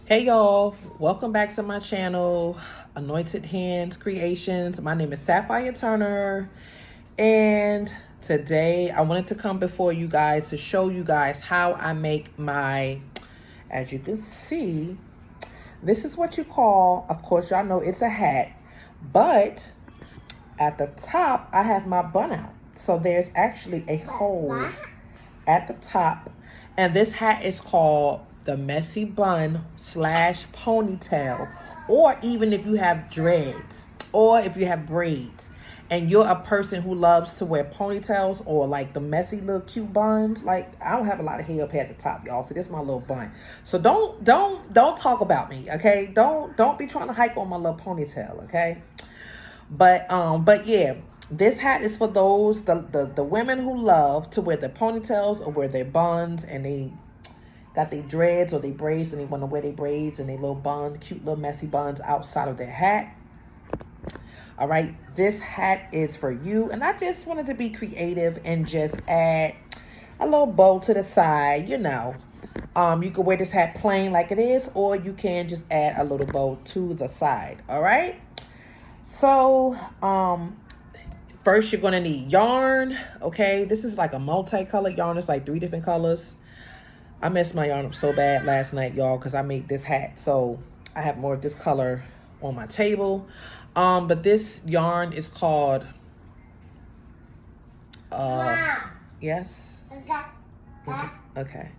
Hey y'all, welcome back to my channel, Anointed Hands Creations. My name is Sapphire Turner, and today I wanted to come before you guys to show you guys how I make my, as you can see, this is what you call, of course y'all know it's a hat, but at the top I have my bun out. So there's actually a hole at the top, and this hat is called the messy bun / ponytail, or even if you have dreads or if you have braids and you're a person who loves to wear ponytails or like the messy little cute buns. Like, I don't have a lot of hair up here at the top, y'all, so this is my little bun. So don't talk about me, okay? Don't be trying to hype on my little ponytail, okay? But yeah, this hat is for those the women who love to wear their ponytails or wear their buns, and they got their dreads or their braids and they want to wear their braids and their little buns, cute little messy buns outside of their hat. All right, this hat is for you. And I just wanted to be creative and just add a little bow to the side, you know. You can wear this hat plain like it is, or you can just add a little bow to the side. All right. So, first you're going to need yarn. Okay, this is like a multicolored yarn. It's like 3 different colors. I messed my yarn up so bad last night, y'all, because I made this hat. So I have more of this color on my table. But this yarn is called, yes? Okay.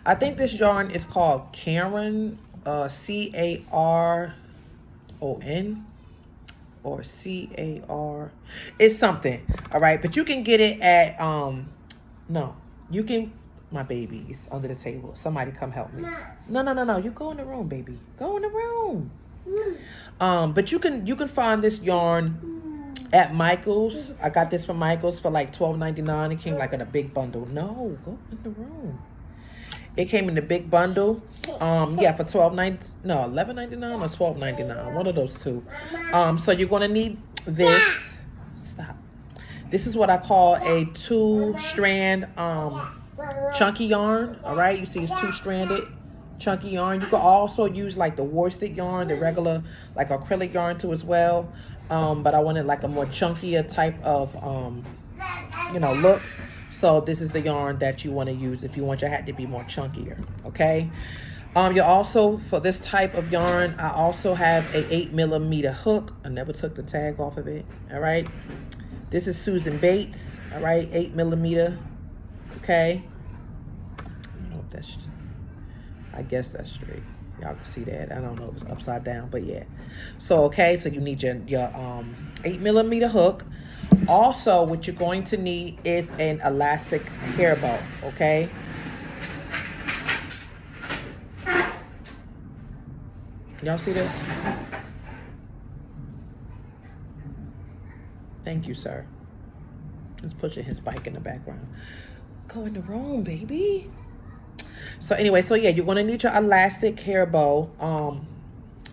I think this yarn is called Caron, C-A-R-O-N, or C-A-R. It's something, all right? But you can get it at, no, you can, my baby's under the table. Somebody come help me. No. You go in the room, baby. Go in the room. But you can find this yarn at Michael's. I got this from Michael's for like $12.99. It came like in a big bundle. No, go in the room. It came in the big bundle. Yeah, for $11.99 or $12.99. One of those two. So you're gonna need this. Stop. This is what I call a 2-strand chunky yarn. All right, you see it's 2-stranded chunky yarn. You can also use like the worsted yarn, the regular like acrylic yarn too as well, but I wanted like a more chunkier type of you know, look. So this is the yarn that you want to use if you want your hat to be more chunkier. Okay. You also, for this type of yarn, I also have a 8mm hook. I never took the tag off of it. All right, this is Susan Bates. All right, 8mm. Okay, I don't know if that's, I guess that's straight. Y'all can see that. I don't know if it's upside down, but yeah. So okay, so you need your 8mm hook. Also, what you're going to need is an elastic hair bow. Okay. Y'all see this? Thank you, sir. Let's pushing his bike in the background. Go in the room, baby. So anyway, so yeah, you're going to need your elastic hair bow. All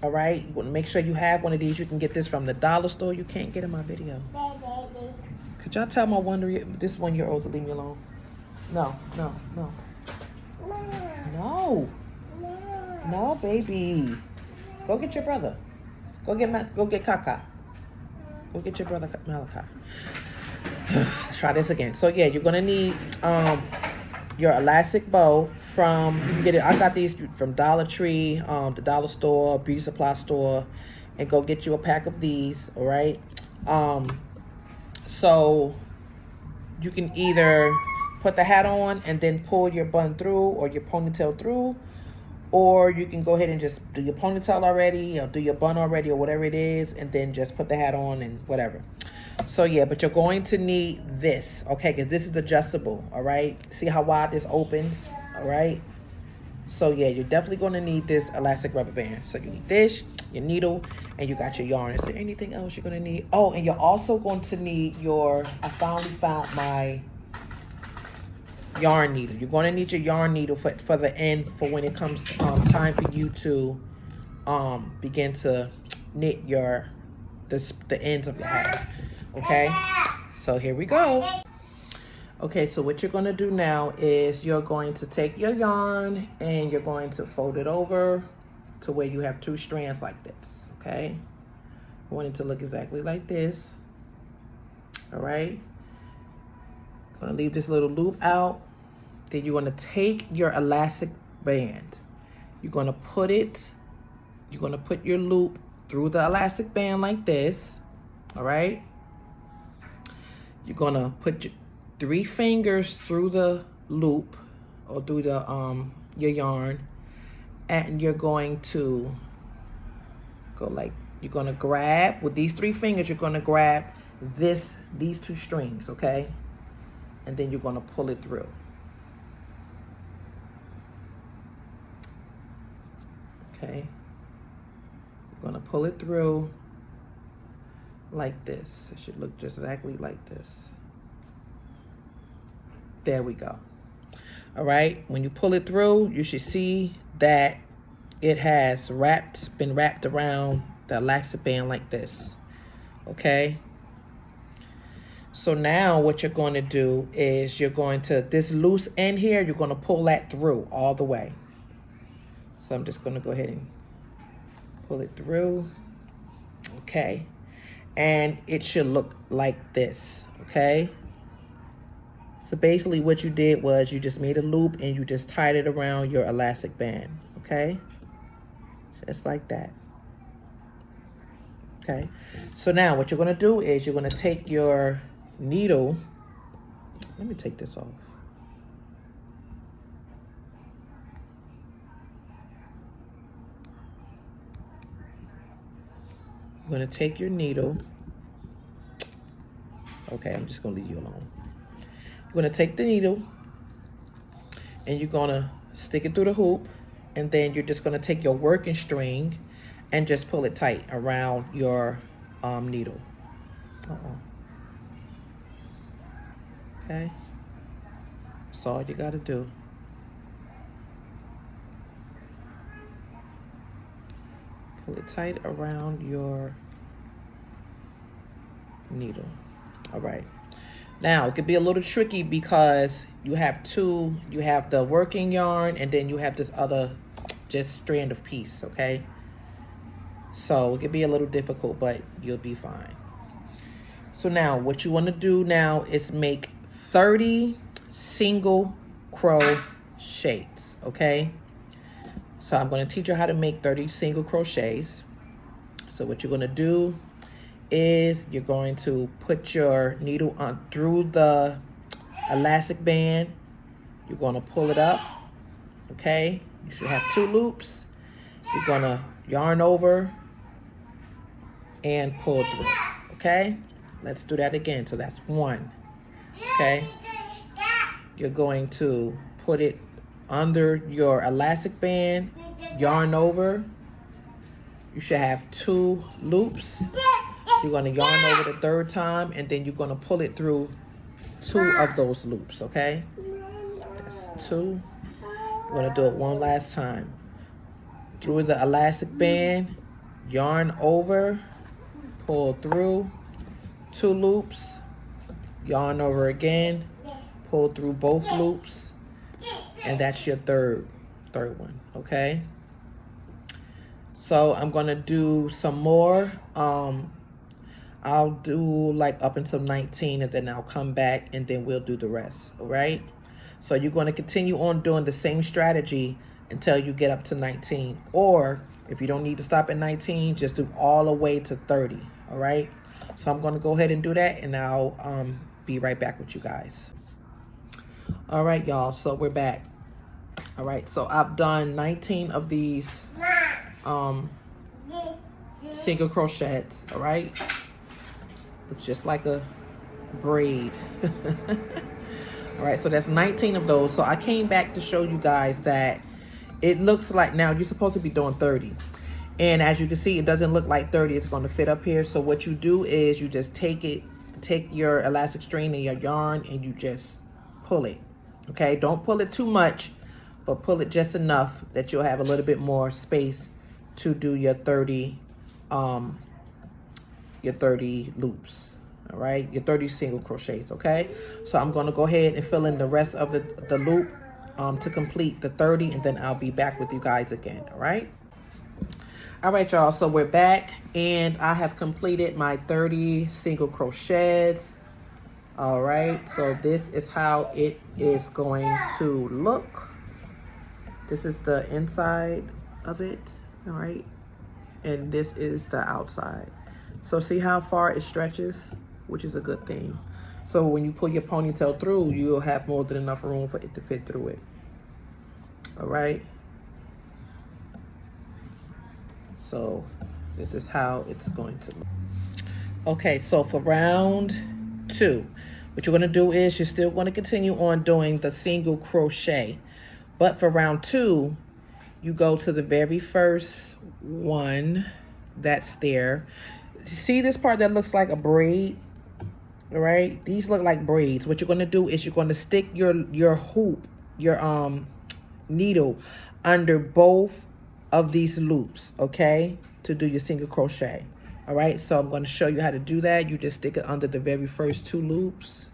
right, you want to make sure you have one of these. You can get this from the dollar store. You can't get in my video. Could y'all tell my this 1-year-old to leave me alone? No, baby. Go get your brother. Go get Kaka. Go get your brother Malachi. Let's try this again. So yeah, you're gonna need your elastic bow from, you can get it, I got these from Dollar Tree, the dollar store, beauty supply store, and go get you a pack of these. All right. So you can either put the hat on and then pull your bun through or your ponytail through, or you can go ahead and just do your ponytail already or do your bun already or whatever it is, and then just put the hat on and whatever. So yeah, but you're going to need this, okay, because this is adjustable. All right, see how wide this opens? All right, so yeah, you're definitely going to need this elastic rubber band. So you need this, your needle, and you got your yarn. Is there anything else you're going to need? Oh, and you're also going to need your, I finally found my yarn needle. You're going to need your yarn needle for the end, for when it comes time for you to begin to knit the ends of your hat. Okay, so here we go. Okay, so what you're going to do now is you're going to take your yarn and you're going to fold it over to where you have 2 strands like this, okay? I want it to look exactly like this. All right, gonna leave this little loop out. Then you're gonna take your elastic band. You're gonna put your loop through the elastic band like this. All right, you're gonna put your 3 fingers through the loop or through the your yarn, and you're going to go like, you're gonna grab with these 3 fingers, you're gonna grab these 2 strings, okay? And then you're gonna pull it through. Okay, you're gonna pull it through like this. It should look just exactly like this. There we go. All right, when you pull it through, you should see that it has been wrapped around the elastic band like this, okay? So now what you're going to do is you're going to, this loose end here, you're going to pull that through all the way. So I'm just going to go ahead and pull it through, okay? And it should look like this, okay? So basically what you did was you just made a loop and you just tied it around your elastic band, okay? Just like that. Okay, so now what you're going to do is you're going to take your needle. Let me take this off. You're going to take your needle. Okay, I'm just going to leave you alone. You're going to take the needle and you're going to stick it through the hoop, and then you're just going to take your working string and just pull it tight around your needle. Okay, that's all you got to do. Pull it tight around your needle. All right. Now, it could be a little tricky because you have the working yarn and then you have this other just strand of piece, okay? So it could be a little difficult, but you'll be fine. So now what you want to do now is make 30 single crochets, okay? So I'm going to teach you how to make 30 single crochets. So what you're going to do is you're going to put your needle on through the elastic band. You're going to pull it up, okay? You should have 2 loops. You're going to yarn over and pull through, okay? Let's do that again. So that's 1, okay? You're going to put it under your elastic band, yarn over. You should have 2 loops. You're going to yarn over the 3rd time, and then you're going to pull it through 2 of those loops, okay? That's 2. You're going to do it one last time. Through the elastic band, yarn over, pull through 2 loops, yarn over again, pull through both loops, and that's your third one, okay? So I'm gonna do some more. I'll do like up until 19, and then I'll come back and then we'll do the rest, all right? So you're gonna continue on doing the same strategy until you get up to 19, or if you don't need to stop at 19, just do all the way to 30, all right? So I'm gonna go ahead and do that, and I'll be right back with you guys. All right, y'all, so we're back. All right, so I've done 19 of these single crochets, all right? Looks just like a braid. All right, so that's 19 of those. So I came back to show you guys that it looks like now you're supposed to be doing 30. And as you can see, it doesn't look like 30. It's going to fit up here. So what you do is you just take your elastic string and your yarn and you just pull it. Okay, don't pull it too much, but pull it just enough that you'll have a little bit more space to do your 30 loops. All right, your 30 single crochets. Okay, so I'm going to go ahead and fill in the rest of the loop to complete the 30, and then I'll be back with you guys again. All right. All right, y'all, so we're back and I have completed my 30 single crochets. All right, so this is how it is going to look. This is the inside of it, all right, and this is the outside. So see how far it stretches, which is a good thing. So when you pull your ponytail through, you'll have more than enough room for it to fit through it. All right. So this is how it's going to look. Okay, so for round 2, what you're going to do is you're still going to continue on doing the single crochet. But for round 2, you go to the very first one that's there. See this part that looks like a braid? All right, these look like braids. What you're going to do is you're going to stick your hoop, your needle under both of these loops, okay, to do your single crochet. All right, so I'm going to show you how to do that. You just stick it under the very first 2 loops.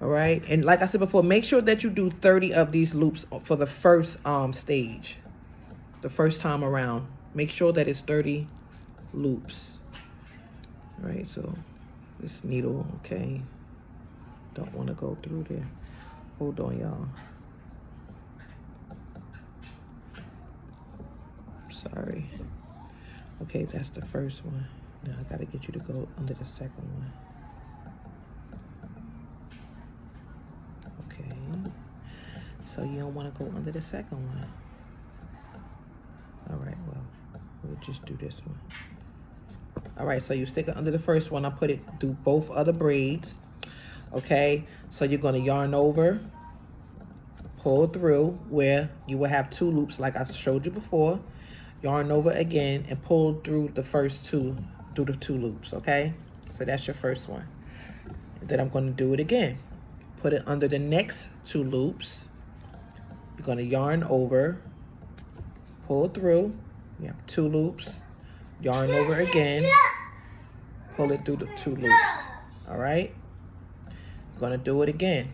All right, and like I said before, make sure that you do 30 of these loops for the first stage, the first time around. Make sure that it's 30 loops. All right, so this needle, okay, don't want to go through there. Hold on, y'all. Sorry. Okay, that's the first one. Now I gotta get you to go under the second one. Okay. So you don't want to go under the second one. All right, well, we'll just do this one. All right, so you stick it under the first one. I put it through both other braids. Okay, so you're going to yarn over, pull through where you will have 2 loops like I showed you before. Yarn over again and pull through the first 2, through the 2 loops, okay? So that's your first one. And then I'm going to do it again. Put it under the next 2 loops. You're going to yarn over, pull through. You have 2 loops. Yarn over again, pull it through the 2 loops, all right? You're gonna do it again.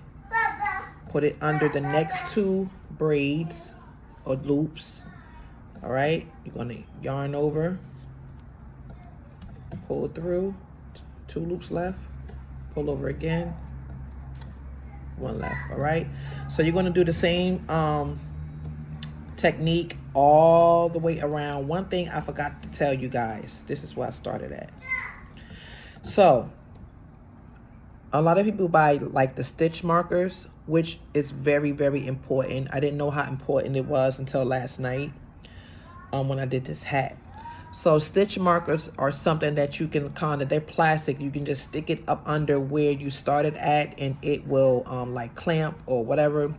Put it under the next 2 braids or loops, all right? You're gonna yarn over, pull through, 2 loops left, pull over again, 1 left, all right? So you're gonna do the same technique all the way around. One thing I forgot to tell you guys, this is where I started at. So a lot of people buy like the stitch markers, which is very, very important. I didn't know how important it was until last night when I did this hat. So stitch markers are something that you can they're plastic. You can just stick it up under where you started at and it will like clamp or whatever.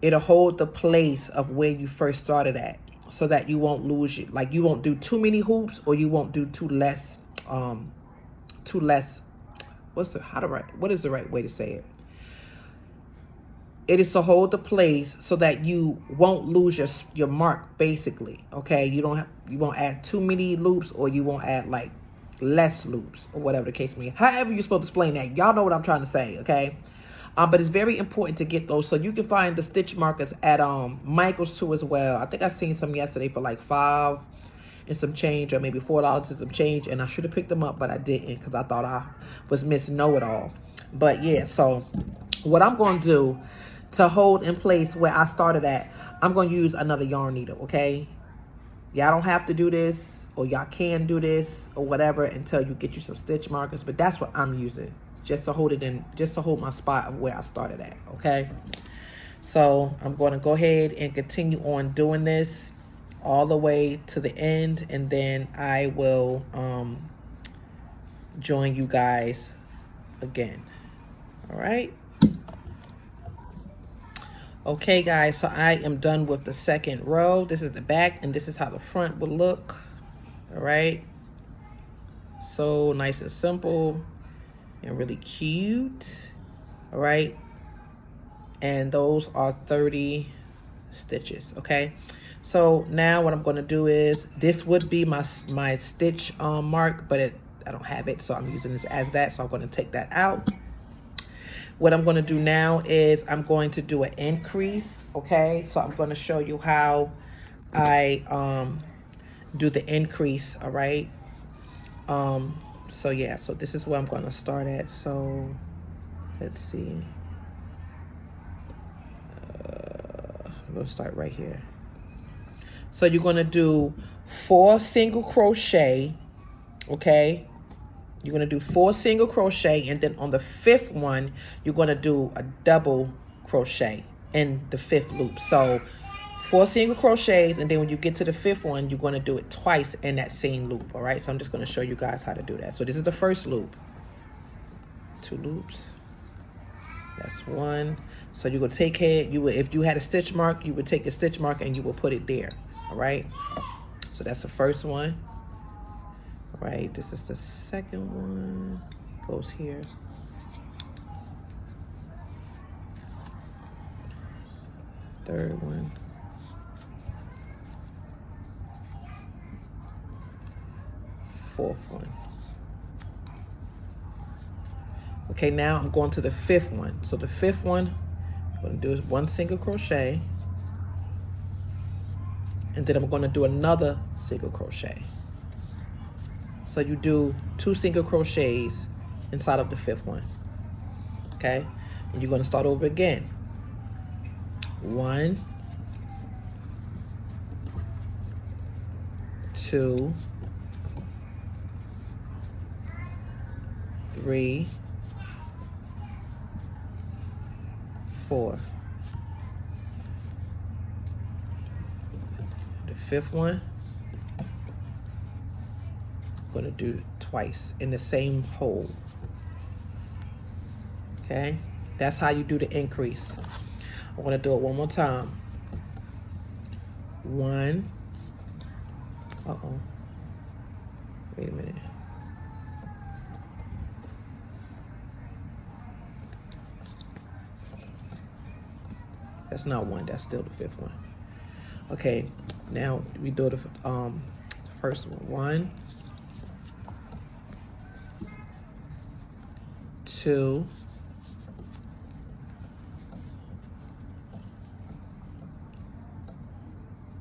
It'll hold the place of where you first started at so that you won't lose it. Like you won't do too many hoops or you won't do too less, what is the right way to say it? It is to hold the place so that you won't lose your mark, basically, okay? You won't add too many loops or you won't add like less loops or whatever the case may be. However you're supposed to explain that. Y'all know what I'm trying to say, okay? But it's very important to get those. So you can find the stitch markers at Michael's too as well. I think I seen some yesterday for like $5 and some change, or maybe $4 and some change. And I should have picked them up, but I didn't because I thought I was Miss Know-It-All. But yeah, so what I'm going to do to hold in place where I started at, I'm going to use another yarn needle, okay? Y'all don't have to do this, or y'all can do this or whatever until you get you some stitch markers. But that's what I'm using. Just to hold it in, just to hold my spot of where I started at, okay? So I'm going to go ahead and continue on doing this all the way to the end, and then I will join you guys again, all right? Okay, guys, so I am done with the second row. This is the back, and this is how the front will look, all right? So nice and simple. And really cute, all right? And those are 30 stitches, okay? So now what I'm going to do is, this would be my stitch mark, but I don't have it, so I'm using this as that, so I'm going to take that out. What I'm going to do now is I'm going to do an increase, okay? So I'm going to show you how I do the increase. All right. So yeah, so this is where I'm going to start at. So let's see. I'm going to start right here. So you're going to do 4 single crochet. Okay. You're going to do 4 single crochet, and then on the 5th one, you're going to do a double crochet in the 5th loop. So 4 single crochets, and then when you get to the 5th one, you're going to do it twice in that same loop. All right, so I'm just going to show you guys how to do that. So this is the first loop. 2 loops. That's 1. So you're going to take it. You would, if you had a stitch mark, you would take a stitch mark and you will put it there. All right. So that's the first one. All right. This is the second one. Goes here. Third one. Fourth one. Okay, now I'm going to the 5th one. So the 5th one, I'm going to do is 1 single crochet, and then I'm going to do another single crochet. So you do 2 single crochets inside of the 5th one. Okay, and you're going to start over again. 1, 2, 3, 4. The 5th one, I'm going to do twice in the same hole. Okay, that's how you do the increase. I'm going to do it one more time. 1. Wait a minute. That's not 1. That's still the 5th one. Okay, now we do the first one. 1, 2,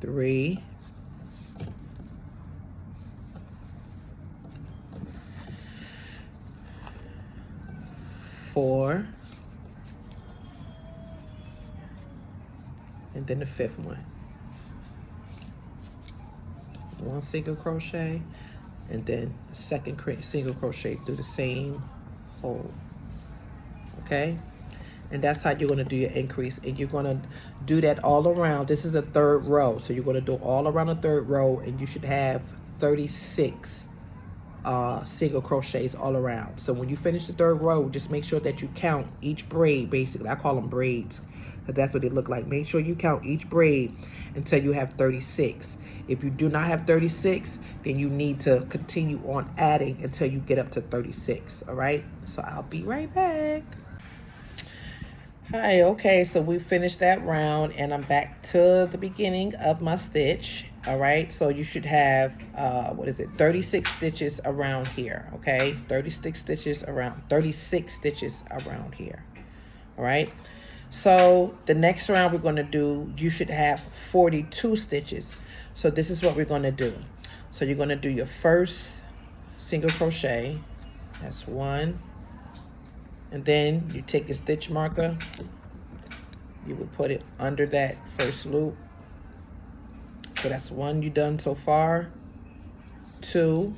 3, 4, and then the 5th one. 1 single crochet, and then a second single crochet through the same hole. Okay, and that's how you're going to do your increase, and you're going to do that all around. This is the 3rd row, so you're going to do all around the 3rd row, and you should have 36 single crochets all around. So when you finish the 3rd row, just make sure that you count each braid. Basically, I call them braids because that's what they look like. Make sure you count each braid until you have 36. If you do not have 36, then you need to continue on adding until you get up to 36. All right, so I'll be right back. Hi, okay, so we finished that round, and I'm back to the beginning of my stitch. All right, so you should have 36 stitches around here. Okay, 36 stitches around here. All right, so the next round we're going to do, you should have 42 stitches. So this is what we're going to do. So you're going to do your first single crochet. That's 1. And then you take a stitch marker, you will put it under that first loop. So that's 1 you've done so far. 2,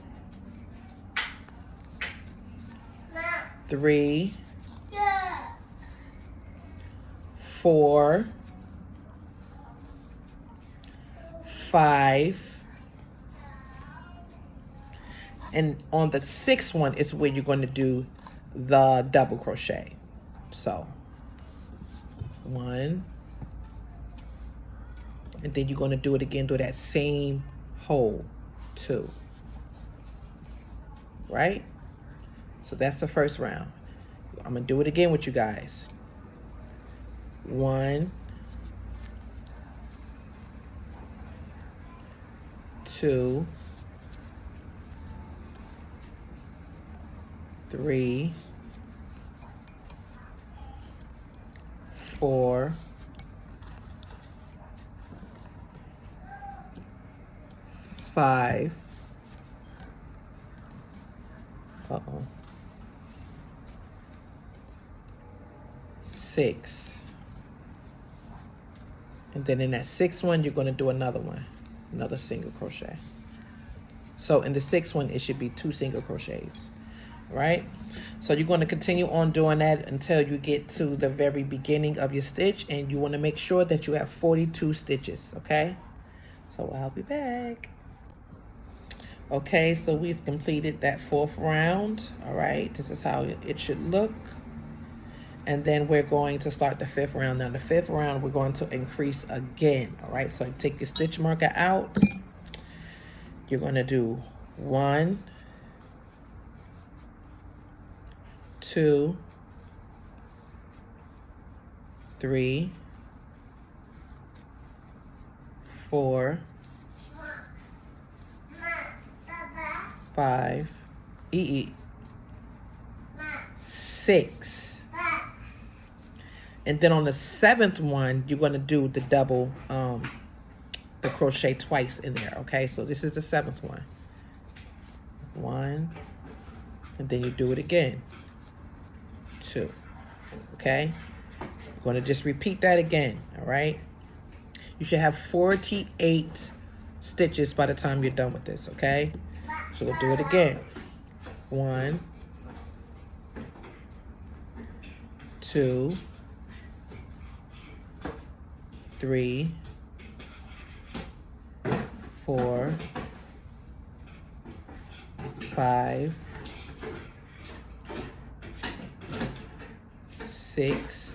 3, 4, 5, and on the 6th one is where you're going to do the double crochet. So 1, and then you're going to do it again through that same hole. 2, right? So that's the first round. I'm gonna do it again with you guys. 1, 2, 3, 4, 5, 5, uh-oh, 6, and then in that 6th one you're going to do another one, another single crochet. So in the 6th one it should be 2 single crochets, right? So you're going to continue on doing that until you get to the very beginning of your stitch, and you want to make sure that you have 42 stitches, okay? So I'll be back. Okay, so we've completed that 4th round. All right, this is how it should look. And then we're going to start the 5th round. Now the 5th round, we're going to increase again. All right, so take your stitch marker out. You're going to do 1, 2, 3, 4, 5, 6. And then on the 7th one, you're going to do the double, the crochet twice in there, okay? So this is the 7th one. 1, and then you do it again. 2, okay? You're going to just repeat that again, all right? You should have 48 stitches by the time you're done with this, okay? So we'll do it again. 1, 2, 3, 4, 5, 6.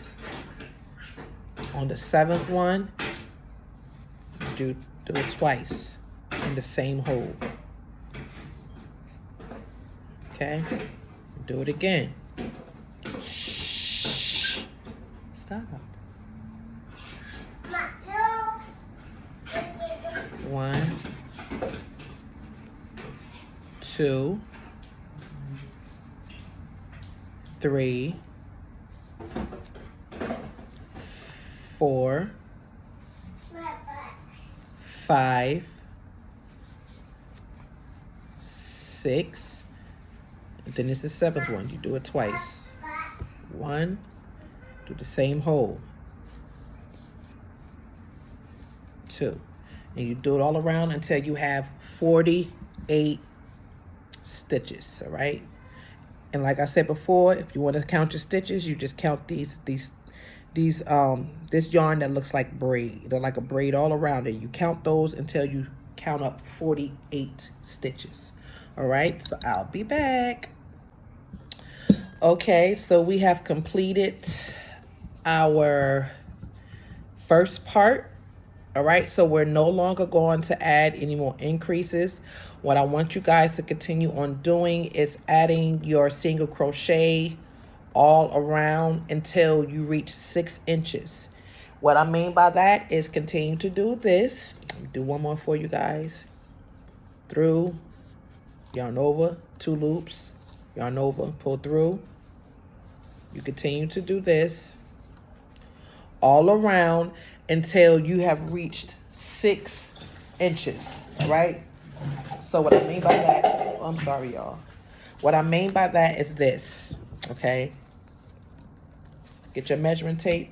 On the 7th one, do it twice in the same hole. Okay, do it again. Shh. Stop. 1, 2, 3, 4, 5, 6. And then it's the 7th one. You do it twice. 1, do the same hole. 2. And you do it all around until you have 48 stitches, all right? And like I said before, if you want to count your stitches, you just count this yarn that looks like braid. They're like a braid all around it. You count those until you count up 48 stitches. All right, so I'll be back. Okay, so we have completed our first part. All right, so we're no longer going to add any more increases. What I want you guys to continue on doing is adding your single crochet all around until you reach 6 inches. What I mean by that is continue to do this. Let me do one more for you guys. Through, yarn over, 2 loops, yarn over, pull through. You continue to do this all around until you have reached 6 inches, right? So what I mean by that, oh, I'm sorry, y'all. What I mean by that is this, okay? Get your measuring tape,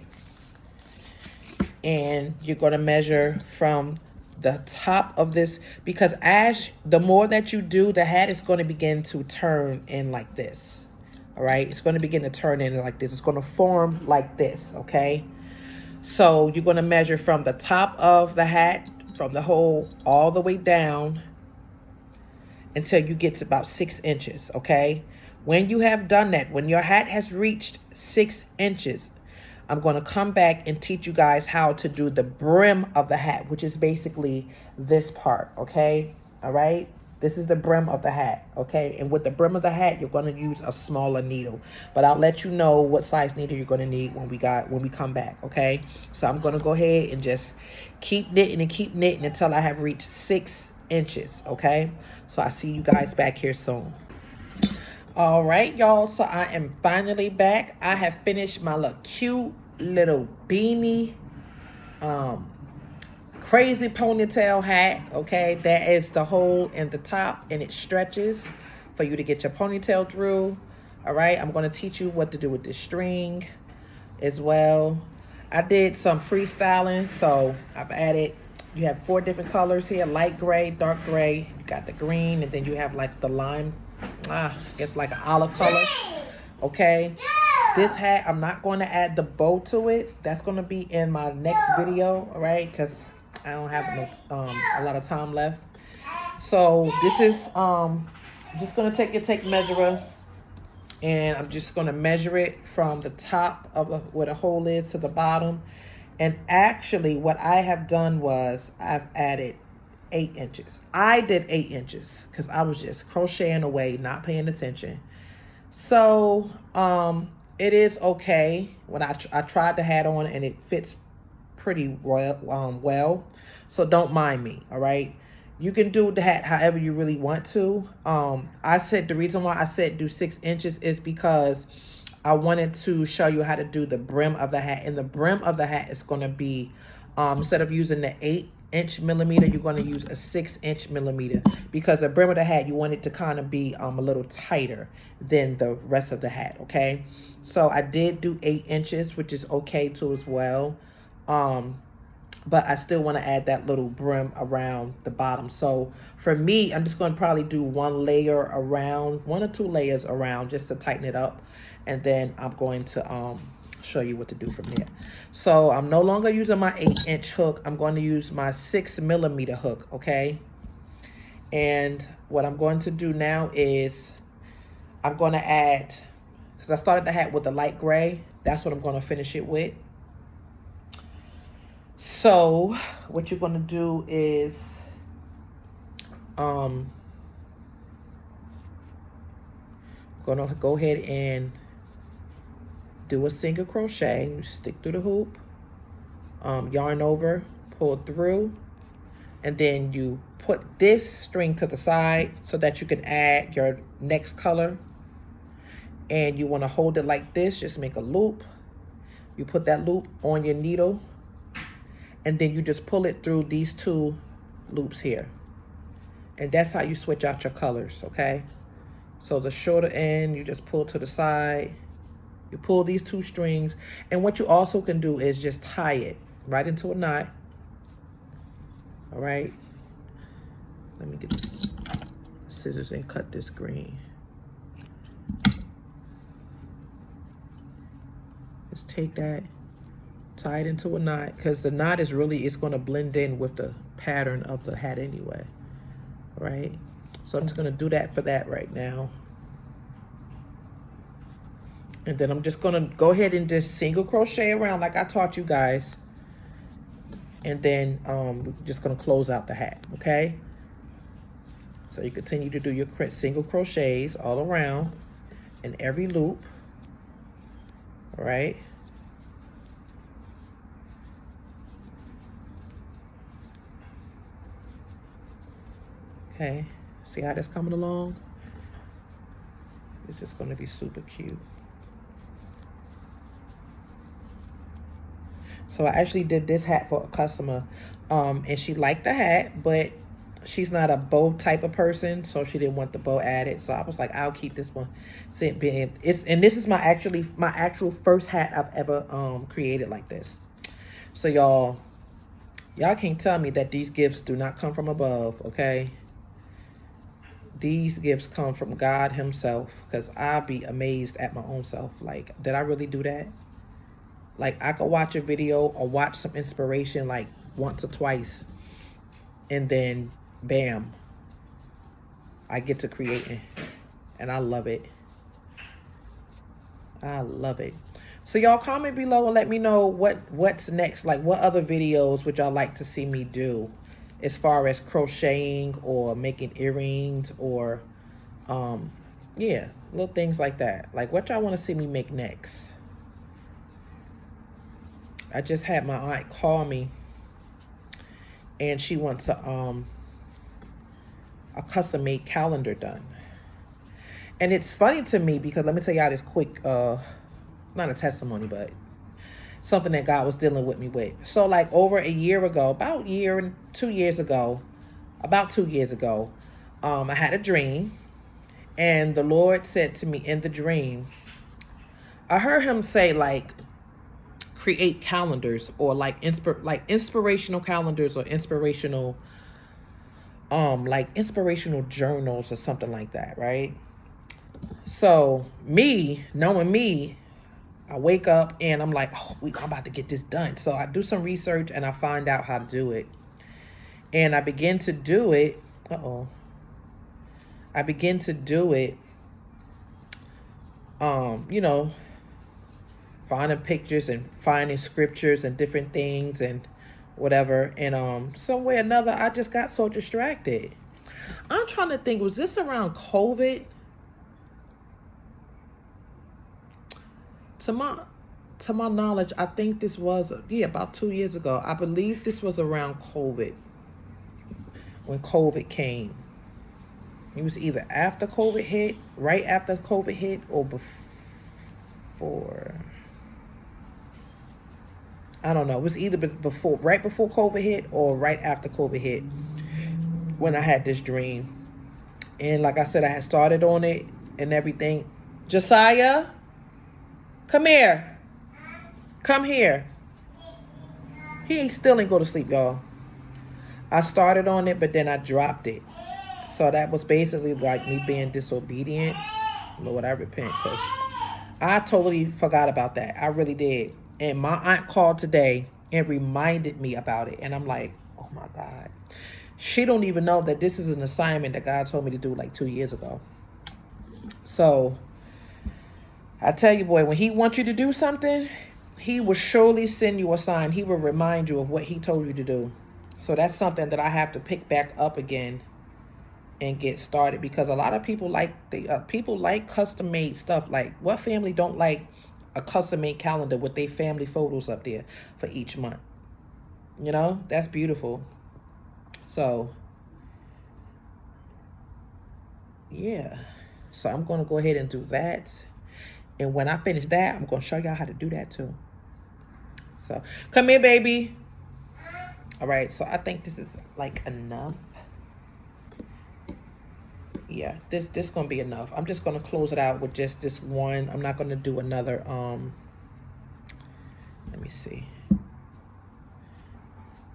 and you're going to measure from the top of this, because as the more that you do, the hat is going to begin to turn in like this. All right, it's going to begin to turn in like this. It's going to form like this, okay? So you're going to measure from the top of the hat, from the hole all the way down until you get to about 6 inches, okay? When you have done that, when your hat has reached 6 inches, I'm going to come back and teach you guys how to do the brim of the hat, which is basically this part, okay? All right? This is the brim of the hat, okay? And with the brim of the hat, you're going to use a smaller needle. But I'll let you know what size needle you're going to need when we come back, okay? So I'm going to go ahead and just keep knitting until I have reached 6 inches, okay? So I'll see you guys back here soon. All right, y'all, so I am finally back. I have finished my little cute little beanie crazy ponytail hat, okay? That is the hole in the top, and it stretches for you to get your ponytail through. All right, I'm going to teach you what to do with this string as well. I did some freestyling, so I've added, you have 4 different colors here: light gray, dark gray, you got the green, and then you have like the lime, it's like an olive color. Okay, this hat, I'm not going to add the bow to it. That's going to be in my next video, all right? Because I don't have a lot of time left. So this is just going to take your tape measure, and I'm just going to measure it from the top of where the hole is to the bottom. And actually what I have done was I've added 8 inches. I did 8 inches because I was just crocheting away, not paying attention. So it is okay. When I tried the hat on, and it fits pretty well, so don't mind me. All right, you can do the hat however you really want to. I said the reason why I said do 6 inches is because I wanted to show you how to do the brim of the hat, and the brim of the hat is going to be instead of using the 8-inch millimeter, you're going to use a 6-inch millimeter, because the brim of the hat, you want it to kind of be a little tighter than the rest of the hat. Okay, so I did do 8 inches, which is okay too as well. But I still want to add that little brim around the bottom. So for me, I'm just going to probably do 1 layer around, 1 or 2 layers around, just to tighten it up, and then I'm going to show you what to do from there. So I'm no longer using my 8-inch hook. I'm going to use my 6mm hook. Okay, and what I'm going to do now is I'm going to add, because I started the hat with the light gray, that's what I'm going to finish it with. So what you're going to do is going to go ahead and do a single crochet. You stick through the hoop, yarn over, pull through, and then you put this string to the side so that you can add your next color. And you want to hold it like this. Just make a loop. You put that loop on your needle, and then you just pull it through these 2 loops here. And that's how you switch out your colors. Okay, so the shorter end, you just pull to the side. You pull these 2 strings, and what you also can do is just tie it right into a knot. All right, let me get the scissors and cut this green. Just take that, tie it into a knot, because the knot is really, it's going to blend in with the pattern of the hat anyway. All right, so I'm just going to do that for that right now. And then I'm just going to go ahead and just single crochet around like I taught you guys. And then we're just going to close out the hat. Okay, so you continue to do your single crochets all around in every loop. All right, okay, see how that's coming along? It's just going to be super cute. So I actually did this hat for a customer, and she liked the hat, but she's not a bow type of person, so she didn't want the bow added. So I was like, I'll keep this one. And this is my actual first hat I've ever created like this. So y'all can't tell me that these gifts do not come from above. Okay, these gifts come from God himself, because I'll be amazed at my own self. Like, did I really do that? Like, I could watch a video or watch some inspiration like once or twice, and then bam, I get to creating, and I love it. I love it. So y'all comment below and let me know what's next. Like, what other videos would y'all like to see me do as far as crocheting or making earrings or yeah, little things like that. Like, what y'all want to see me make next? I just had my aunt call me, and she wants a custom made calendar done. And it's funny to me because, let me tell y'all this quick, not a testimony, but something that God was dealing with me with. So like over a year ago, about 2 years ago, I had a dream, and the Lord said to me in the dream, I heard him say like create calendars, or like inspirational calendars, or inspirational inspirational journals or something like that, right? So knowing me, I wake up and I'm like, oh, I'm about to get this done. So I do some research and I find out how to do it. And I begin to do it. I begin to do it, you know, finding pictures and finding scriptures and different things and whatever. And some way or another, I just got so distracted. I'm trying to think, was this around COVID? To my knowledge, I think this was, about 2 years ago. I believe this was around COVID, when COVID came. It was either after COVID hit, right after COVID hit, or before. I don't know. It was either right before COVID hit, or right after COVID hit, when I had this dream. And like I said, I had started on it and everything. Josiah, come here. Come here. He still ain't go to sleep, y'all. I started on it, but then I dropped it. So that was basically like me being disobedient. Lord, I repent, because I totally forgot about that. I really did. And my aunt called today and reminded me about it. And I'm like, oh my God. She don't even know that this is an assignment that God told me to do like 2 years ago. So I tell you, boy, when he wants you to do something, he will surely send you a sign. He will remind you of what he told you to do. So that's something that I have to pick back up again and get started, because a lot of people like custom made stuff. Like, what family don't like a custom made calendar with their family photos up there for each month? You know, that's beautiful. So yeah, so I'm going to go ahead and do that. And when I finish that, I'm going to show y'all how to do that too. So come here, baby. All right, so I think this is like enough. Yeah, this gonna be enough. I'm just gonna close it out with just this one. I'm not gonna do another, let me see.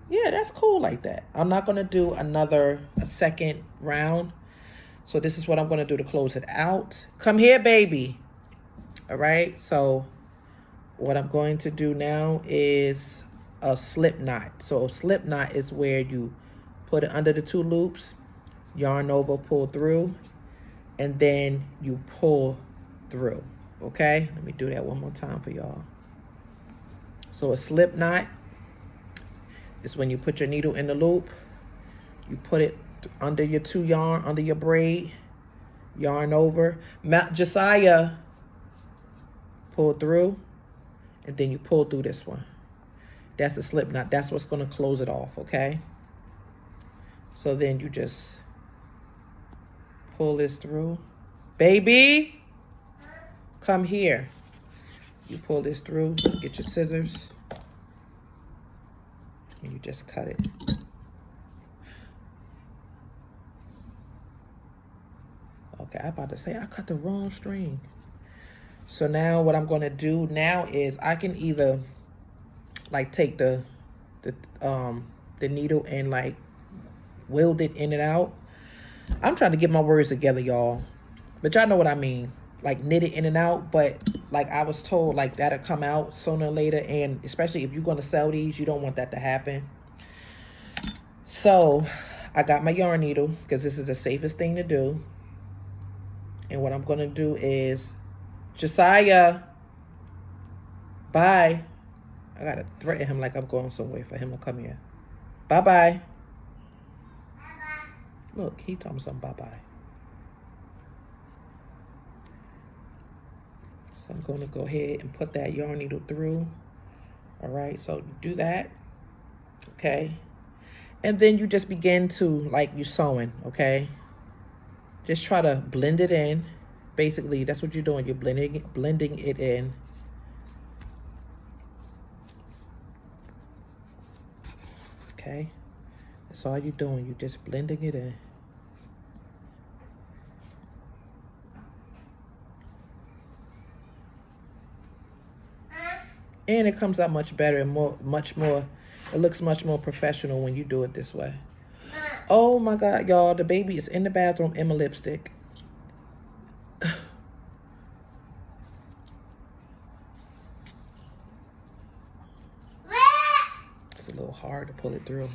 Yeah, that's cool like that. I'm not gonna do a second round. So this is what I'm gonna do to close it out. Come here, baby. All right, so what I'm going to do now is a slip knot. So a slip knot is where you put it under the 2 loops, yarn over, pull through, and then you pull through. Okay, let me do that one more time for y'all. So a slip knot is when you put your needle in the loop, you put it under your 2 yarn, under your braid, yarn over, Josiah, pull through, and then you pull through this one. That's a slip knot. That's what's going to close it off. Okay, so then you just pull this through. Baby, come here. You pull this through, get your scissors, and you just cut it. Okay, I'm about to say I cut the wrong string. So now what I'm going to do now is I can either like take the needle and like weld it in and out. I'm trying to get my words together, y'all, but y'all know what I mean. Like knit it in and out, but like I was told, like that'll come out sooner or later, and especially if you're going to sell these, you don't want that to happen. So I got my yarn needle, because this is the safest thing to do. And what I'm going to do is, Josiah, bye. I got to threaten him like I'm going somewhere for him to come here. Bye-bye. Look, he told me something, bye-bye. So I'm going to go ahead and put that yarn needle through. All right, so you do that. Okay. And then you just begin to, like, you sewing, okay? Just try to blend it in. Basically, that's what you're doing. You're blending it in. Okay, that's all you're doing. You're just blending it in. And it comes out much better and much more, it looks much more professional when you do it this way. Oh my God, y'all, the baby is in the bathroom in my lipstick. It's a little hard to pull it through.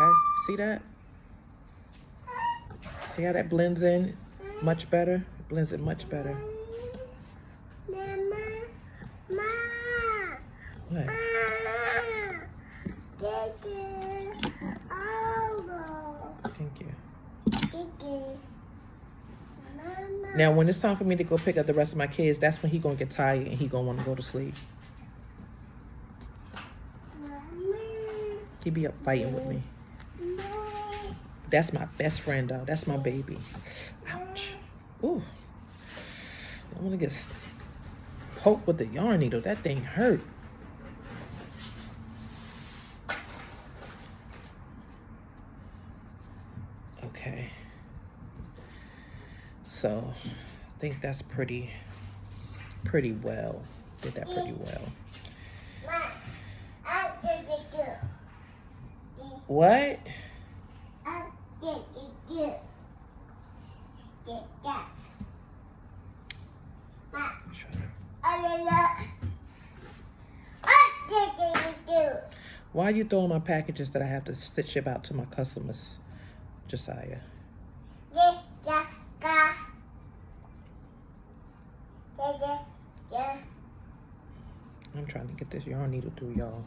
Okay, see that? See how that blends in much better? It blends in much better. What? Thank you. Now, when it's time for me to go pick up the rest of my kids, that's when he gonna get tired and he gonna want to go to sleep. He be up fighting with me. That's my best friend, though. That's my baby. Ouch. Ooh. I want to get poked with the yarn needle. That thing hurt. Okay. So, I think that's pretty well. Did that pretty well. What? Why are you throwing my packages that I have to ship out to my customers, Josiah? I'm trying to get this yarn needle through, y'all.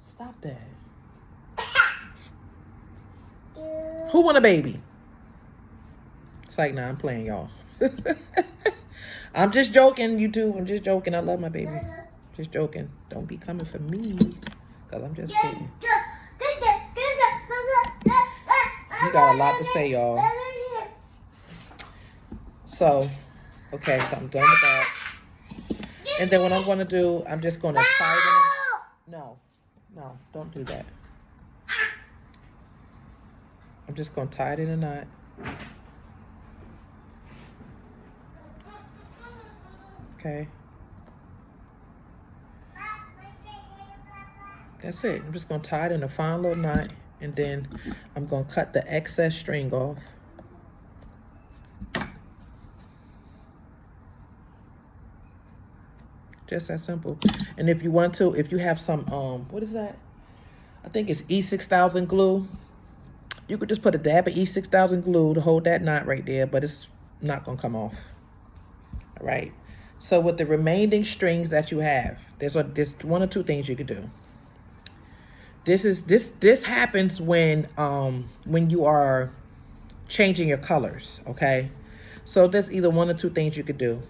Stop that. Who want a baby? It's like, nah, I'm playing, y'all. I'm just joking, YouTube. I'm just joking. I love my baby. Just joking. Don't be coming for me, because I'm just kidding. You got a lot to say, y'all. So, okay, so I'm done with that. And then what I'm going to do, I'm just going to tie them. No, don't do that. I'm just going to tie it in a knot. Okay. That's it. I'm just going to tie it in a fine little knot. And then I'm going to cut the excess string off. Just that simple. And if you want to, if you have some, what is that? I think it's E6000 glue. You could just put a dab of E6000 glue to hold that knot right there, but it's not going to come off. All right. So with the remaining strings that you have, there's one or two things you could do. This happens when you are changing your colors, okay? So there's either one or two things you could do.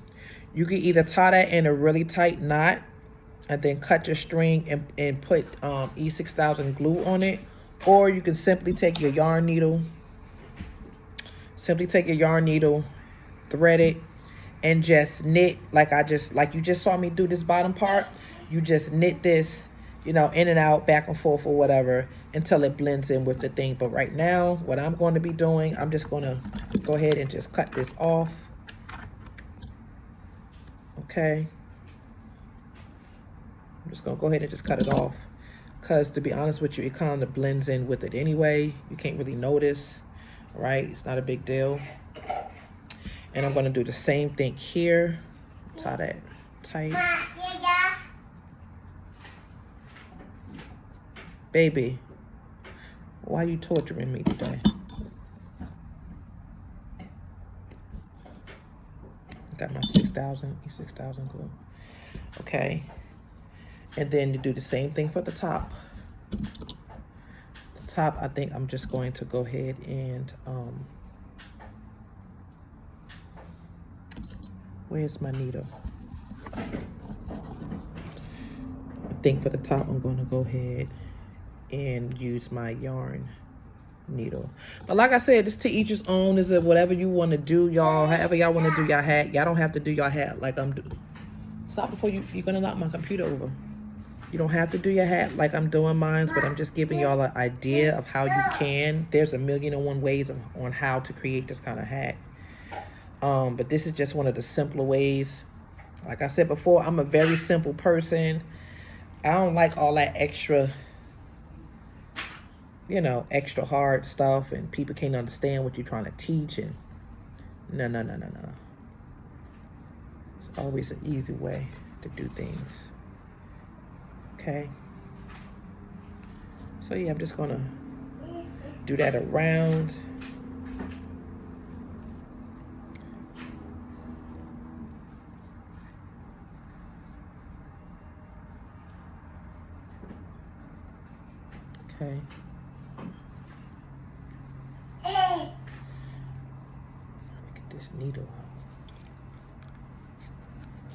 You could either tie that in a really tight knot and then cut your string and put E6000 glue on it, or you can simply take your yarn needle, thread it, and just knit like you just saw me do this bottom part. You just knit this, you know, in and out, back and forth or whatever, until it blends in with the thing. But right now, what I'm going to be doing, I'm just going to go ahead and just cut this off. Okay. I'm just going to go ahead and just cut it off, because to be honest with you, it kind of blends in with it anyway. You can't really notice, right? It's not a big deal. And I'm going to do the same thing here. Tie that tight. Baby, why are you torturing me today? Got my E6000 glue. Okay. And then you do the same thing for the top. The top, I think I'm just going to go ahead and, where's my needle? I think for the top, I'm going to go ahead and use my yarn needle. But like I said, it's to each his own. Is it whatever you want to do, y'all? However y'all want to do your hat. Y'all don't have to do your hat like I'm doing. Stop before you're gonna knock my computer over. You don't have to do your hat like I'm doing mine, but I'm just giving y'all an idea of how you can. There's 1,000,001 ways on how to create this kind of hat. But this is just one of the simpler ways. Like I said before, I'm a very simple person. I don't like all that extra, you know, extra hard stuff, and people can't understand what you're trying to teach. And no. It's always an easy way to do things. Okay. So yeah, I'm just gonna do that around. Okay. Get this needle out.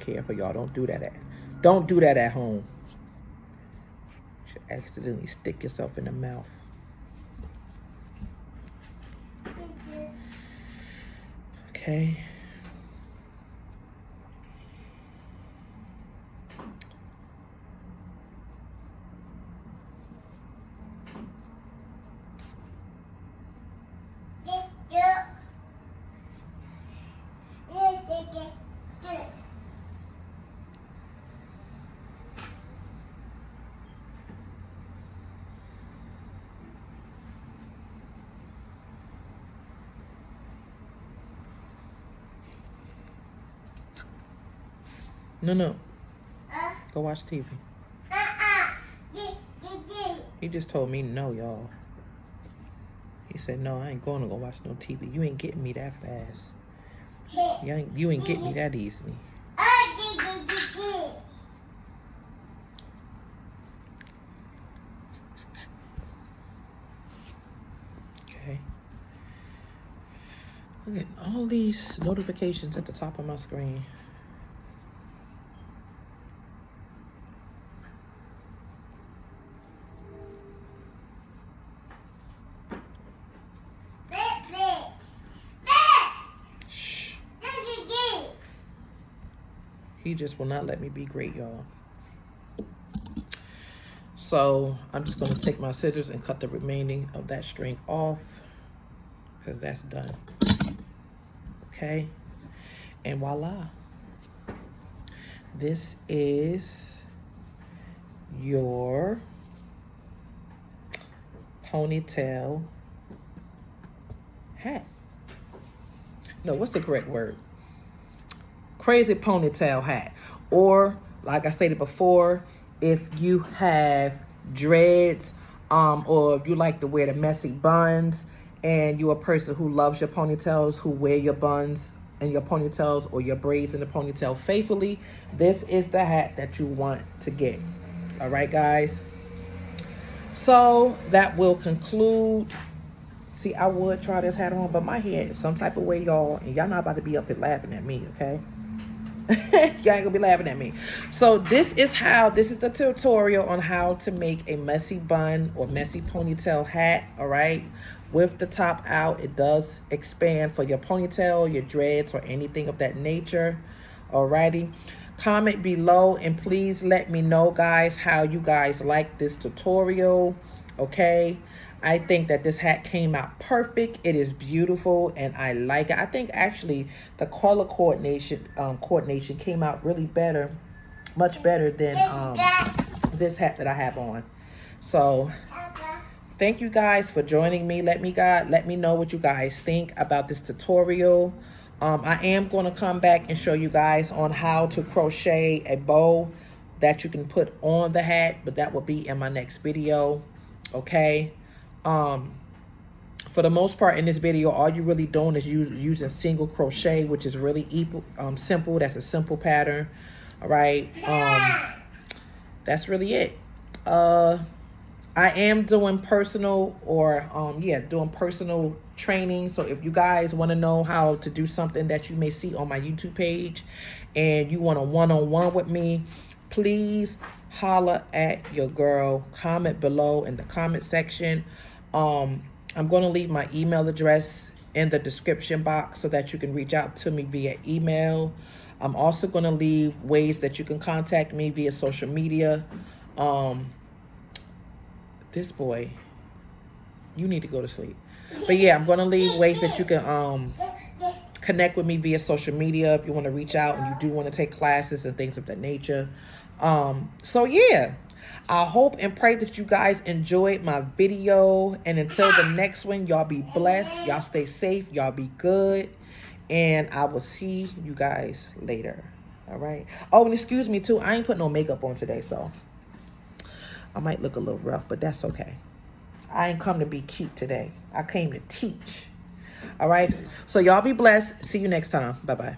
Careful, y'all. Don't do that at home. You should accidentally stick yourself in the mouth. Okay. No. Go watch TV. He just told me no, y'all. He said, no, I ain't going to go watch no TV. You ain't getting me that fast. You ain't getting me that easily. Okay. Look at all these notifications at the top of my screen. He just will not let me be great, y'all. So I'm just going to take my scissors and cut the remaining of that string off, because that's done. Okay. And voila. This is your ponytail hat. No, what's the correct word? Crazy ponytail hat. Or like I stated before, if you have dreads, or if you like to wear the messy buns, and you're a person who loves your ponytails, who wear your buns and your ponytails or your braids in the ponytail faithfully, this is the hat that you want to get. All right, guys. So that will conclude. See, I would try this hat on, but my head is some type of way, y'all, and y'all not about to be up here laughing at me, okay? Y'all ain't gonna be laughing at me. So this is the tutorial on how to make a messy bun or messy ponytail hat. All right, with the top out. It does expand for your ponytail, your dreads, or anything of that nature. Alrighty, comment below and please let me know, guys, how you guys like this tutorial. Okay, I think that this hat came out perfect. It is beautiful and I like it. I think actually the color coordination came out really better, much better than this hat that I have on. So thank you guys for joining me. Let me know what you guys think about this tutorial. I am going to come back and show you guys on how to crochet a bow that you can put on the hat, but that will be in my next video. Okay. For the most part in this video, all you're really doing is using single crochet, which is really simple. That's a simple pattern. All right. That's really it. I am doing personal doing personal training. So if you guys want to know how to do something that you may see on my YouTube page and you want a one-on-one with me, please holler at your girl. Comment below in the comment section. I'm going to leave my email address in the description box so that you can reach out to me via email. I'm also going to leave ways that you can contact me via social media. This boy, you need to go to sleep. But yeah, I'm going to leave ways that you can connect with me via social media if you want to reach out and you do want to take classes and things of that nature. So yeah, I hope and pray that you guys enjoyed my video. And until the next one, y'all be blessed. Y'all stay safe. Y'all be good. And I will see you guys later. All right. Oh, and excuse me too. I ain't put no makeup on today, so I might look a little rough, but that's okay. I ain't come to be cute today. I came to teach. All right. So y'all be blessed. See you next time. Bye-bye.